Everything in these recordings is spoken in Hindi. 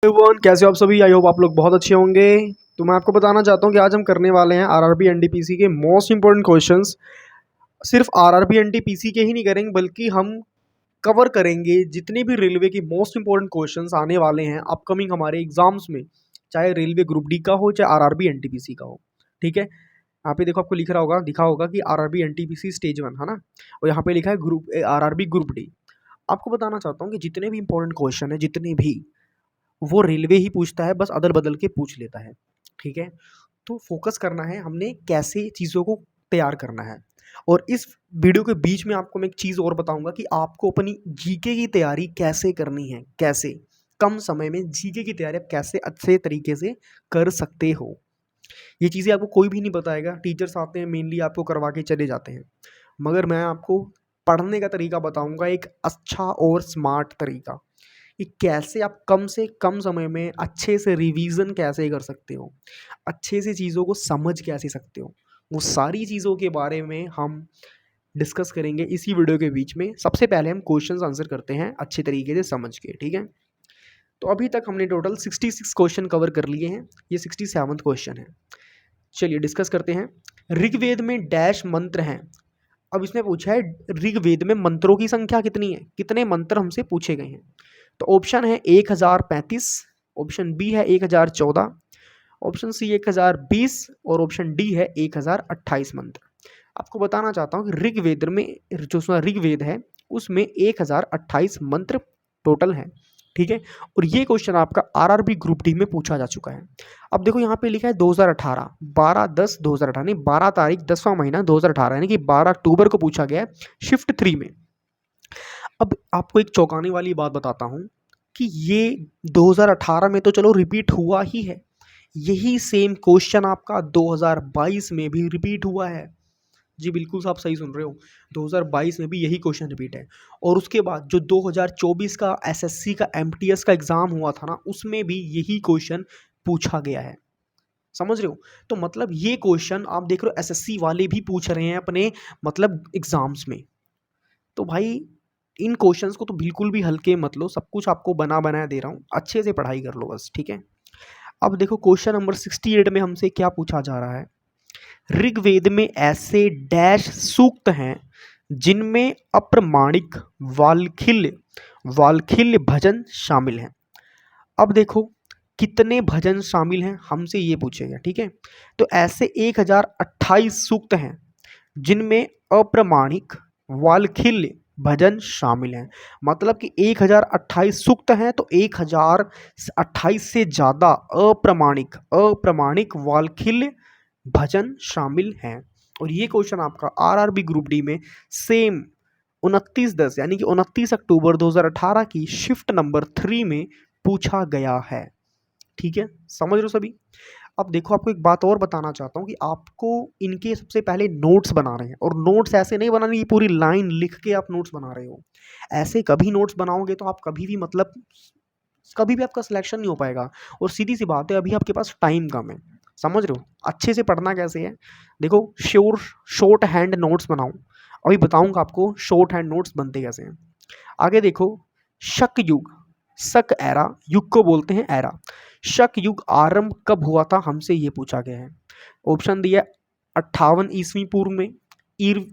एवरीवन, कैसे हो आप सभी। आई होप आप लोग बहुत अच्छे होंगे। तो मैं आपको बताना चाहता हूँ कि आज हम करने वाले हैं आरआरबी एनटीपीसी के मोस्ट इंपॉर्टेंट क्वेश्चंस। सिर्फ आरआरबी एनटीपीसी के ही नहीं करेंगे, बल्कि हम कवर करेंगे जितने भी रेलवे के मोस्ट इंपॉर्टेंट क्वेश्चंस आने वाले हैं अपकमिंग हमारे एग्जाम्स में, चाहे रेलवे ग्रुप डी का हो चाहे आरआरबी एनटीपीसी का हो। ठीक है, यहाँ पे देखो आपको दिखा होगा कि आरआरबी एनटीपीसी स्टेज 1 है ना, और यहाँ पे लिखा है ग्रुप आरआरबी ग्रुप डी। आपको बताना चाहता हूँ कि जितने भी इंपॉर्टेंट क्वेश्चन है, जितने भी, वो रेलवे ही पूछता है, बस अदल बदल के पूछ लेता है। ठीक है, तो फोकस करना है हमने कैसे चीज़ों को तैयार करना है। और इस वीडियो के बीच में आपको मैं एक चीज़ और बताऊंगा कि आपको अपनी जीके की तैयारी कैसे करनी है, कैसे कम समय में जीके की तैयारी आप कैसे अच्छे तरीके से कर सकते हो। ये चीज़ें आपको कोई भी नहीं बताएगा। टीचर्स आते हैं मेनली आपको करवा के चले जाते हैं, मगर मैं आपको पढ़ने का तरीका बताऊंगा, एक अच्छा और स्मार्ट तरीका कि कैसे आप कम से कम समय में अच्छे से रिवीजन कैसे कर सकते हो, अच्छे से चीज़ों को समझ कैसे सकते हो। वो सारी चीज़ों के बारे में हम डिस्कस करेंगे इसी वीडियो के बीच में। सबसे पहले हम क्वेश्चंस आंसर करते हैं अच्छे तरीके से समझ के। ठीक है, तो अभी तक हमने टोटल 66 क्वेश्चन कवर कर लिए हैं, ये 67वां क्वेश्चन है। चलिए डिस्कस करते हैं। ऋग्वेद में डैश मंत्र हैं। अब इसमें पूछा है ऋग्वेद में मंत्रों की संख्या कितनी है, कितने मंत्र हमसे पूछे गए हैं। तो ऑप्शन है 1035, ऑप्शन बी है 1014, ऑप्शन सी 1020 और ऑप्शन डी है 1028 मंत्र। आपको बताना चाहता हूँ कि ऋग्वेद में जो ऋग्वेद है उसमें 1028 मंत्र टोटल है। ठीक है, और ये क्वेश्चन आपका आरआरबी ग्रुप डी में पूछा जा चुका है। अब देखो यहाँ पे लिखा है 2018, 12/10/2018, नहीं 12 तारीख 10वां महीना 2018, यानी कि 12 अक्टूबर को पूछा गया है शिफ्ट 3 में। अब आपको एक चौंकाने वाली बात बताता हूँ कि ये 2018 में तो चलो रिपीट हुआ ही है, यही सेम क्वेश्चन आपका 2022 में भी रिपीट हुआ है। जी बिल्कुल, आप सही सुन रहे हो, 2022 में भी यही क्वेश्चन रिपीट है। और उसके बाद जो 2024 का एसएससी का एमटीएस का एग्ज़ाम हुआ था ना, उसमें भी यही क्वेश्चन पूछा गया है। समझ रहे हो, तो मतलब ये क्वेश्चन आप देख रहे हो एसएससी वाले भी पूछ रहे हैं अपने मतलब एग्जाम्स में। तो भाई इन क्वेश्चंस को तो बिल्कुल भी हल्के मत लो, सब कुछ आपको बना बनाया दे रहा हूँ, अच्छे से पढ़ाई कर लो बस। ठीक है, अब देखो क्वेश्चन नंबर 68 में हमसे क्या पूछा जा रहा है। ऋग्वेद में ऐसे डैश सूक्त हैं जिनमें अप्रमाणिक वाल्खिल्य वाल्खिल्य भजन शामिल हैं। अब देखो कितने भजन शामिल हैं हमसे ये पूछेगा। ठीक है, तो ऐसे 1028 सूक्त हैं जिनमें अप्रमाणिक वाल्खिल्य भजन शामिल हैं। मतलब कि 1028 सूक्त हैं तो 1028 से ज़्यादा अप्रमाणिक अप्रमाणिक वाल्खिल्य भजन शामिल हैं। और ये क्वेश्चन आपका आरआरबी ग्रुप डी में सेम 29/10 यानी कि 29 अक्टूबर 2018 की शिफ्ट नंबर 3 में पूछा गया है। ठीक है, समझ रहे हो सभी। अब देखो आपको एक बात और बताना चाहता हूँ कि आपको इनके सबसे पहले नोट्स बना रहे हैं, और नोट्स ऐसे नहीं बनाने की पूरी लाइन लिख के आप नोट्स बना रहे हो। ऐसे कभी नोट्स बनाओगे तो आप कभी भी मतलब कभी भी आपका सिलेक्शन नहीं हो पाएगा। और सीधी सी बात है, अभी आपके पास टाइम कम है। समझ रहे हो, अच्छे से पढ़ना कैसे है। देखो शॉर्ट हैंड नोट्स बनाओ, अभी बताऊंगा आपको शॉर्ट हैंड नोट्स बनते कैसे हैं। आगे देखो, शक युग, शक एरा, युग को बोलते हैं एरा। शक युग आरंभ कब हुआ था हमसे ये पूछा गया है। ऑप्शन दिया 58 ईस्वी पूर्व में।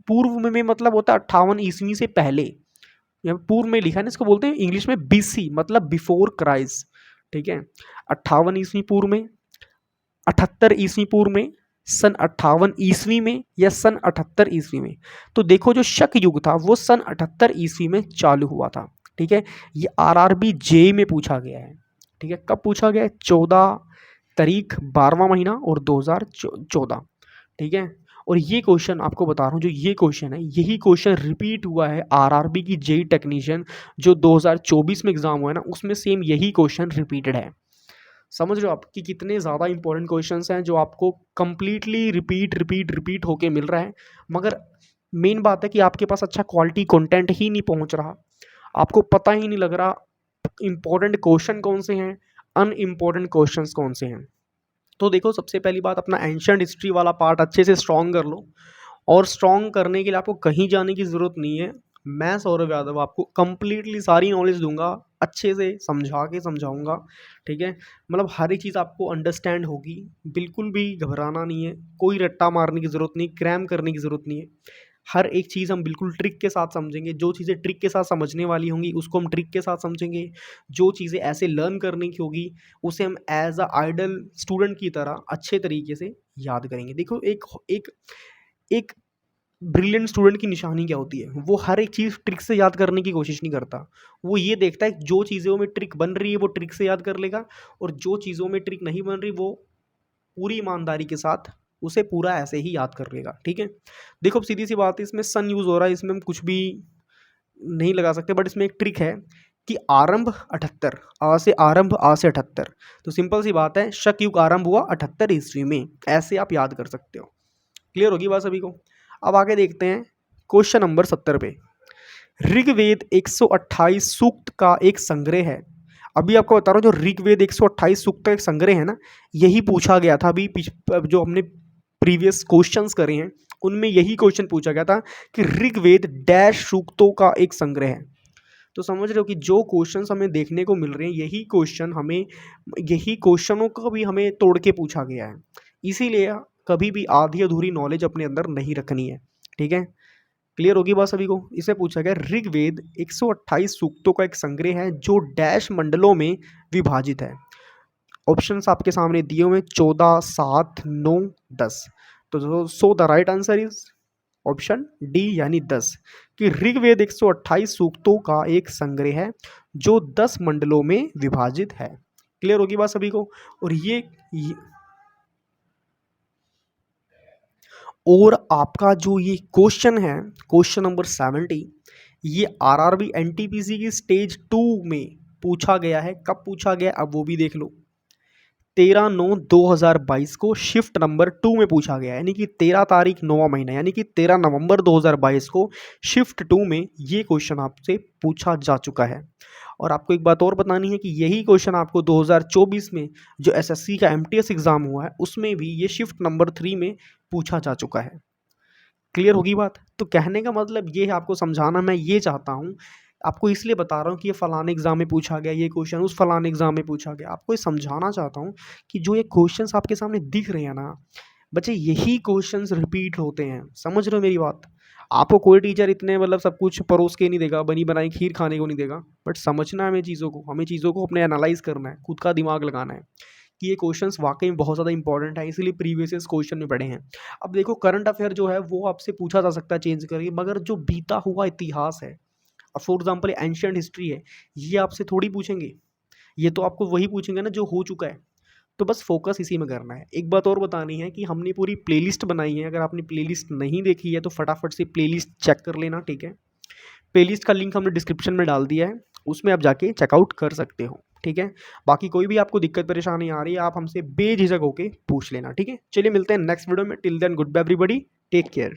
पूर्व में मतलब होता है 58 ईस्वी से पहले, यहाँ पूर्व में लिखा है ना, इसको बोलते हैं इंग्लिश में बीसी, मतलब बिफोर क्राइस्ट। ठीक है, 58 ईस्वी पूर्व में, 78 ईस्वी पूर्व में, सन 58 ईस्वी में या सन 78 ईस्वी में। तो देखो जो शक युग था वो सन 78 ईस्वी में चालू हुआ था। ठीक है, ये आरआरबी जे में पूछा गया है। ठीक है, कब पूछा गया है, 14 तारीख 12वां महीना और 2014। ठीक है, और ये क्वेश्चन आपको बता रहा हूँ, जो ये क्वेश्चन है यही क्वेश्चन रिपीट हुआ है आरआरबी की जेई टेक्नीशियन जो 2024 में एग्जाम हुआ है ना, उसमें सेम यही क्वेश्चन रिपीटेड है। समझ रहे हो आप कि कितने ज़्यादा इंपॉर्टेंट क्वेश्चंस हैं जो आपको कंप्लीटली रिपीट होके मिल रहा है। मगर मेन बात है कि आपके पास अच्छा क्वालिटी कंटेंट ही नहीं पहुंच रहा, आपको पता ही नहीं लग रहा इंपॉर्टेंट क्वेश्चन कौन से हैं, अनइम्पॉर्टेंट क्वेश्चंस कौन से हैं। तो देखो सबसे पहली बात, अपना एंशिएंट हिस्ट्री वाला पार्ट अच्छे से स्ट्रॉन्ग कर लो। और स्ट्रॉन्ग करने के लिए आपको कहीं जाने की ज़रूरत नहीं है, मैं सौरभ यादव आपको कंप्लीटली सारी नॉलेज दूंगा, अच्छे से समझा के समझाऊंगा, ठीक है। मतलब हर एक चीज़ आपको अंडरस्टैंड होगी, बिल्कुल भी घबराना नहीं है, कोई रट्टा मारने की ज़रूरत नहीं, क्रैम करने की ज़रूरत नहीं है। हर एक चीज़ हम बिल्कुल ट्रिक के साथ समझेंगे, जो चीज़ें ट्रिक के साथ समझने वाली होंगी उसको हम ट्रिक के साथ समझेंगे, जो चीज़ें ऐसे लर्न करने की होगी उसे हम एज अ आइडल स्टूडेंट की तरह अच्छे तरीके से याद करेंगे। देखो एक एक एक ब्रिलियंट स्टूडेंट की निशानी क्या होती है, वो हर एक चीज़ ट्रिक से याद करने की कोशिश नहीं करता। वो ये देखता है जो चीज़ों में ट्रिक बन रही है वो ट्रिक से याद कर लेगा, और जो चीज़ों में ट्रिक नहीं बन रही वो पूरी ईमानदारी के साथ उसे पूरा ऐसे ही याद कर लेगा, ठीक है। देखो अब सीधी सी बात है, इसमें सन यूज़ हो रहा है, इसमें हम कुछ भी नहीं लगा सकते, बट इसमें एक ट्रिक है कि आरंभ 78, आ से आरंभ, आ से 78। तो सिंपल सी बात है, शक युग आरंभ हुआ 78 ईस्वी में, ऐसे आप याद कर सकते हो। क्लियर होगी बात सभी को। अब आगे देखते हैं क्वेश्चन नंबर 70 पे। ऋग्वेद 128 सूक्त का एक संग्रह है। अभी आपको बता रहा हूँ, जो ऋग्वेद 128 सूक्त का एक संग्रह है ना, यही पूछा गया था अभी जो हमने प्रीवियस क्वेश्चंस करे हैं उनमें यही क्वेश्चन पूछा गया था कि ऋग्वेद डैश सूक्तों का एक संग्रह है। तो समझ रहे हो कि जो क्वेश्चंस हमें देखने को मिल रहे हैं यही क्वेश्चनों को भी हमें तोड़ के पूछा गया है। इसीलिए कभी भी आधी अधूरी नॉलेज अपने अंदर नहीं रखनी है, ठीक है। क्लियर होगी बात सभी को। इसे पूछा गया ऋग्वेद 128 सूक्तों का एक संग्रह है जो डैश मंडलों में विभाजित है। ऑप्शंस आपके सामने दिए हुए 14, 7, 9, 10। तो so the right answer is option D यानी 10, कि ऋग्वेद 128 सूक्तों का एक संग्रह है जो 10 मंडलों में विभाजित है। क्लियर होगी बात सभी को। और और आपका जो ये क्वेश्चन है, क्वेश्चन नंबर 70, ये आरआरबी एनटीपीसी की स्टेज 2 में पूछा गया है। कब पूछा गया अब वो भी देख लो। 13/9/2022 को शिफ्ट नंबर 2 में पूछा गया, यानी कि 13 तारीख 9वां महीना, यानी कि 13 नवंबर 2022 को शिफ्ट 2 में ये क्वेश्चन आपसे पूछा जा चुका है। और आपको एक बात और बतानी है कि यही क्वेश्चन आपको 2024 में जो एसएससी का एमटीएस एग्जाम हुआ है उसमें भी ये शिफ्ट नंबर 3 में पूछा जा चुका है। क्लियर होगी बात। तो कहने का मतलब ये है, आपको समझाना मैं ये चाहता हूँ, आपको इसलिए बता रहा हूँ कि ये फलाने एग्जाम में पूछा गया, ये क्वेश्चन उस फलाने एग्जाम में पूछा गया। आपको ये समझाना चाहता हूँ कि जो ये क्वेश्चंस आपके सामने दिख रहे हैं ना बच्चे, यही क्वेश्चंस रिपीट होते हैं। समझ रहे हो मेरी बात। आपको कोई टीचर इतने मतलब सब कुछ परोस के नहीं देगा, बनी बनाई खीर खाने को नहीं देगा, बट समझना है हमें चीज़ों को अपने एनालाइज करना है, खुद का दिमाग लगाना है कि ये क्वेश्चंस वाकई में बहुत ज़्यादा इंपॉर्टेंट है, इसीलिए प्रीवियस क्वेश्चन में पढ़े हैं। अब देखो करंट अफेयर जो है वो आपसे पूछा जा सकता है चेंज करके, मगर जो बीता हुआ इतिहास है, फॉर एग्जाम्पल एंशियंट हिस्ट्री है, ये आपसे थोड़ी पूछेंगे, ये तो आपको वही पूछेंगे ना जो हो चुका है। तो बस फोकस इसी में करना है। एक बात और बतानी है कि हमने पूरी प्लेलिस्ट बनाई है, अगर आपने प्लेलिस्ट नहीं देखी है तो फटाफट से प्लेलिस्ट चेक कर लेना, ठीक है। प्लेलिस्ट का लिंक हमने डिस्क्रिप्शन में डाल दिया है, उसमें आप जाके चेकआउट कर सकते हो, ठीक है। बाकी कोई भी आपको दिक्कत परेशानी आ रही है आप हमसे बेझिझक होके पूछ लेना, ठीक है। चलिए मिलते हैं नेक्स्ट वीडियो में। Till then good bye everybody, take care.